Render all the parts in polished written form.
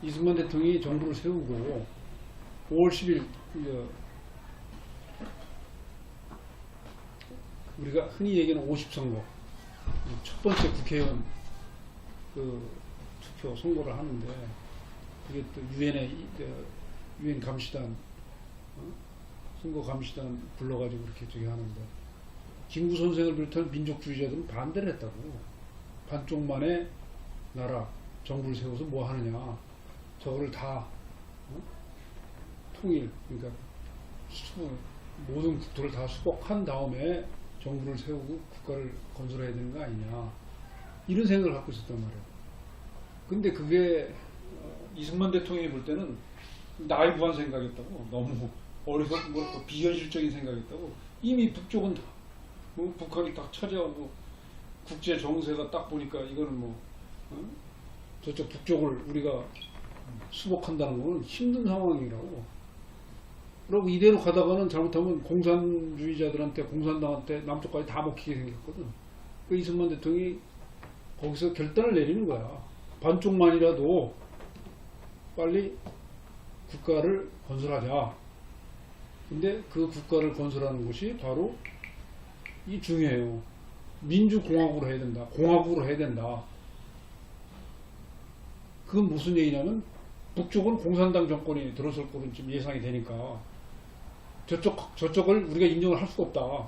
이승만 대통령이 정부를 세우고 5월 10일 우리가 흔히 얘기하는 50선거 첫 번째 국회의원 투표 선거를 하는데 그게 또 유엔 감시단 선거 감시단 불러가지고 그렇게 저기 하는데 김구 선생을 비롯한 민족주의자들은 반대를 했다고. 반쪽만의 나라 정부를 세워서 뭐 하느냐, 저거를 다 통일, 그러니까 모든 국토를 다 수복한 다음에 정부를 세우고 국가를 건설해야 되는 거 아니냐, 이런 생각을 갖고 있었단 말이에요. 근데 그게 이승만 대통령이 볼 때는 나이브한 생각이었다고. 너무 어리석고 비현실적인 생각이었다고. 이미 북쪽은 다 북한이 딱 차지하고 국제 정세가 딱 보니까 이거는 저쪽 북쪽을 우리가 수복한다는 건 힘든 상황이라고. 그리고 이대로 가다가는 잘못하면 공산주의자들한테, 공산당한테 남쪽까지 다 먹히게 생겼거든. 그 이승만 대통령이 거기서 결단을 내리는 거야. 반쪽만이라도 빨리 국가를 건설하자. 근데 그 국가를 건설하는 것이 바로 이 중요해요. 민주공화국으로 해야 된다. 공화국으로 해야 된다. 그건 무슨 얘기냐면 북쪽은 공산당 정권이 들어설 거는 지금 예상이 되니까 저쪽을 우리가 인정을 할 수가 없다.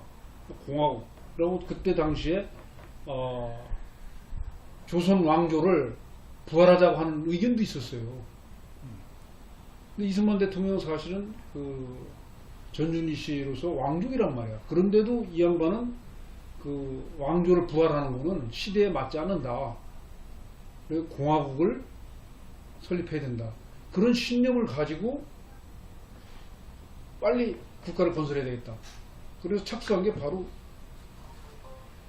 공화국. 그리고 그때 당시에 조선 왕조를 부활하자고 하는 의견도 있었어요. 근데 이승만 대통령은 사실은 전준희 씨로서 왕족이란 말이야. 그런데도 이 양반은 그 왕조를 부활하는 거는 시대에 맞지 않는다. 그래서 공화국을 설립해야 된다. 그런 신념을 가지고 빨리 국가를 건설해야 되겠다. 그래서 착수한 게 바로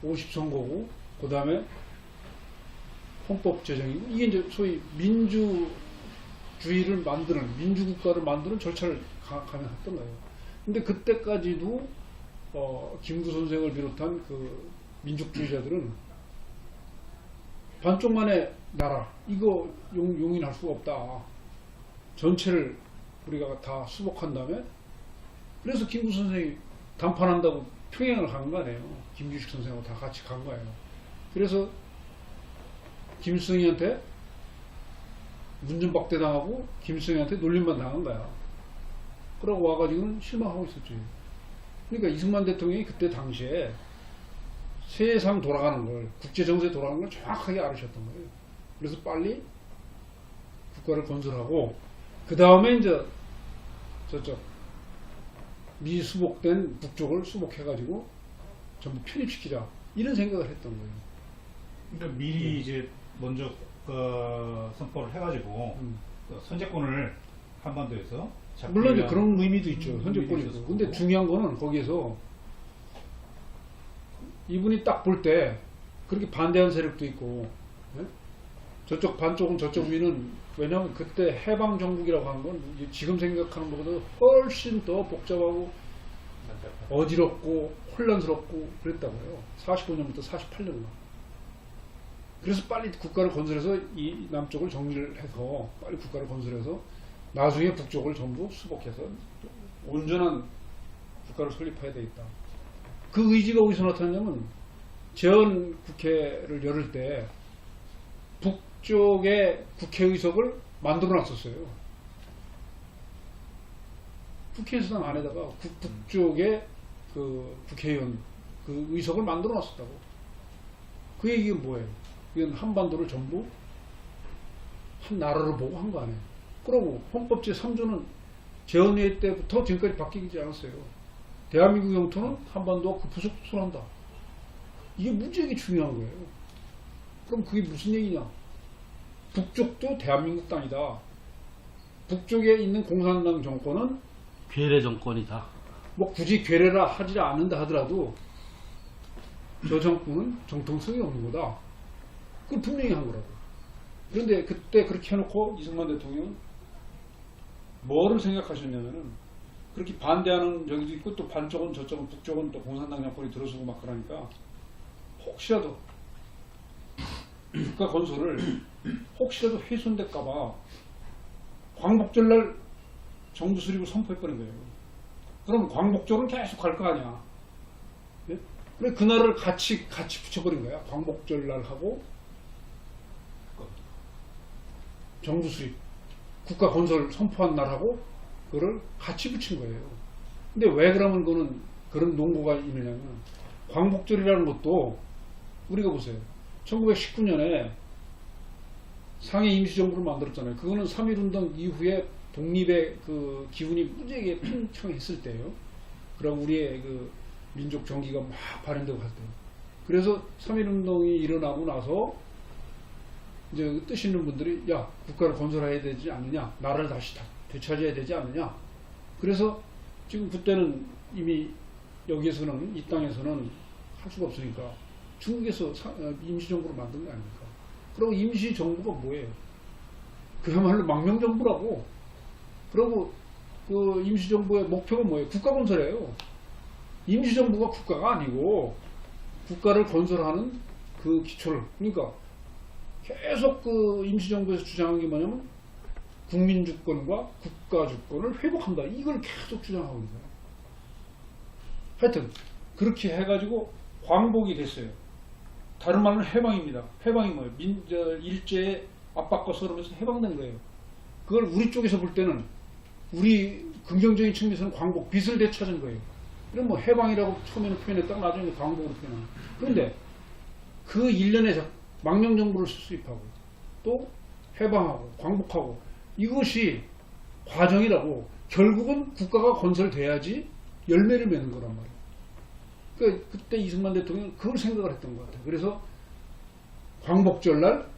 50선거고, 그 다음에 헌법 제정이고, 이게 이제 소위 민주주의를 만드는, 민주국가를 만드는 절차를 감행했던 거예요. 근데 그때까지도 김구 선생을 비롯한 그 민족주의자들은 반쪽만의 나라, 이거 용인할 수가 없다. 전체를 우리가 다 수복한 다음에, 그래서 김구 선생이 담판한다고 평양을 간 거 아니에요. 김규식 선생하고 다 같이 간 거예요. 그래서 김일성이한테 문전박대 당하고 김일성이한테 놀림만 당한 거야. 그러고 와가지고는 실망하고 있었지. 그러니까 이승만 대통령이 그때 당시에 세상 돌아가는 걸, 국제정세 돌아가는 걸 정확하게 알으셨던 거예요. 그래서 빨리 국가를 건설하고, 그 다음에 이제 저쪽 미수복된 북쪽을 수복해가지고 전부 편입시키자, 이런 생각을 했던 거예요. 그러니까 미리 이제 먼저 선포를 해가지고 선제권을 한반도에서 물론 이제 그런 의미도 있죠. 선제권이 있고. 근데 중요한 거는 거기에서 이분이 딱 볼 때 그렇게 반대하는 세력도 있고, 네? 저쪽 반쪽은 저쪽 위는, 왜냐하면 그때 해방정국이라고 하는 건 지금 생각하는 것보다 훨씬 더 복잡하고 어지럽고 혼란스럽고 그랬다고요. 45년부터 48년간. 그래서 빨리 국가를 건설해서 이 남쪽을 정리를 해서 빨리 국가를 건설해서 나중에 북쪽을 전부 수복해서 온전한 국가를 설립해야 되겠다. 그 의지가 어디서 나타났냐면 재헌 국회를 열을 때 북쪽의 국회의석을 만들어 놨었어요. 국회의사당 안에다가 북쪽의 그 국회의원 그 의석을 만들어 놨었다고. 그 얘기가 뭐예요? 이건 한반도를 전부 한 나라로 보고 한 거 아니에요. 그러고 헌법 제3조는 재헌회 때부터 지금까지 바뀌지 않았어요. 대한민국 영토는 한반도와 그 부속 순한다. 이게 무지하게 중요한 거예요. 그럼 그게 무슨 얘기냐? 북쪽도 대한민국 땅이다. 북쪽에 있는 공산당 정권은 괴뢰 정권이다. 뭐 굳이 괴뢰라 하지 않는다 하더라도 저 정권은 정통성이 없는 거다. 그걸 분명히 한 거라고. 그런데 그때 그렇게 해놓고 이승만 대통령은 뭐를 생각하셨냐면은, 그렇게 반대하는 저기도 있고 또 반쪽은 저쪽은 북쪽은 또 공산당 정권이 들어서고 막 그러니까 혹시라도 국가 건설을 혹시라도 훼손될까봐 광복절날 정부 수립을 선포해버린 거예요. 그럼 광복절은 계속 갈 거 아니야. 예? 그래 그날을 같이 붙여버린 거야. 광복절날하고 정부 수립, 국가 건설 선포한 날하고 그거를 같이 붙인 거예요. 근데 왜 그러면 그런 논거가 있느냐면 광복절이라는 것도 우리가 보세요. 1919년에 상해 임시정부를 만들었잖아요. 그거는 3.1운동 이후에 독립의 그 기운이 무지하게 팽창했을 때예요. 그럼 우리의 그 민족 정기가 막 발현되고 할 때. 그래서 3.1운동이 일어나고 나서 이제 뜻 있는 분들이 야 국가를 건설해야 되지 않느냐, 나라를 다시 되찾아야 되지 않느냐. 그래서 지금 그때는 이미 여기에서는 이 땅에서는 할 수가 없으니까 중국에서 임시정부를 만든 거 아닙니까? 그리고 임시정부가 뭐예요? 그야말로 망명정부라고. 그리고 그 임시정부의 목표가 뭐예요? 국가 건설이에요. 임시정부가 국가가 아니고 국가를 건설하는 그 기초를, 그러니까 계속 그 임시정부에서 주장한 게 뭐냐면 국민주권과 국가주권을 회복한다. 이걸 계속 주장하고 있는 거예요. 하여튼 그렇게 해가지고 광복이 됐어요. 다른 말로는 해방입니다. 해방이 뭐예요? 일제의 압박과 서름에서 해방된 거예요. 그걸 우리 쪽에서 볼 때는 우리 긍정적인 측면에서는 광복, 빚을 되찾은 거예요. 그럼 뭐 해방이라고 처음에는 표현했다가 나중에 광복으로 표현하는. 그런데 그 일련의 망명정부를 수립하고 또 해방하고 광복하고 이것이 과정이라고 결국은 국가가 건설돼야지 열매를 맺는 거란 말이에요. 그때 이승만 대통령은 그걸 생각을 했던 것 같아요. 그래서 광복절날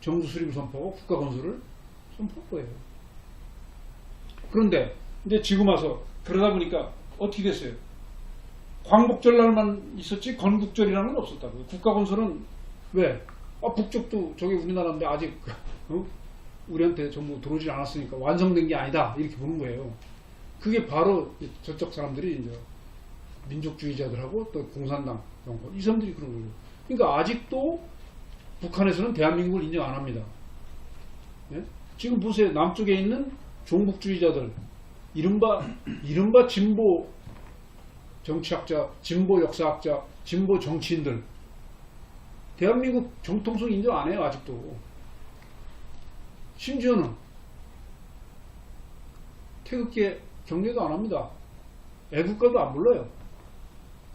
정부 수립을 선포하고 국가 건설을 선포한 거예요. 그런데 이제 지금 와서 그러다 보니까 어떻게 됐어요? 광복절날만 있었지 건국절이라는 건 없었다고요. 국가 건설은 왜? 북쪽도 저게 우리나라인데 아직 우리한테 전부 들어오지 않았으니까 완성된 게 아니다 이렇게 보는 거예요. 그게 바로 저쪽 사람들이 이제 민족주의자들하고 또 공산당 이 사람들이 그런 거예요. 그러니까 아직도 북한에서는 대한민국을 인정 안 합니다. 예? 지금 보세요. 남쪽에 있는 종북주의자들, 이른바 진보 정치학자, 진보 역사학자, 진보 정치인들, 대한민국 정통성 인정 안 해요. 아직도. 심지어는 태극기에 경례도 안 합니다. 애국가도 안 불러요.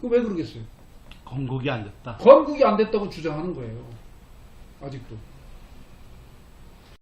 그 왜 그러겠어요? 건국이 안 됐다. 건국이 안 됐다고 주장하는 거예요. 아직도.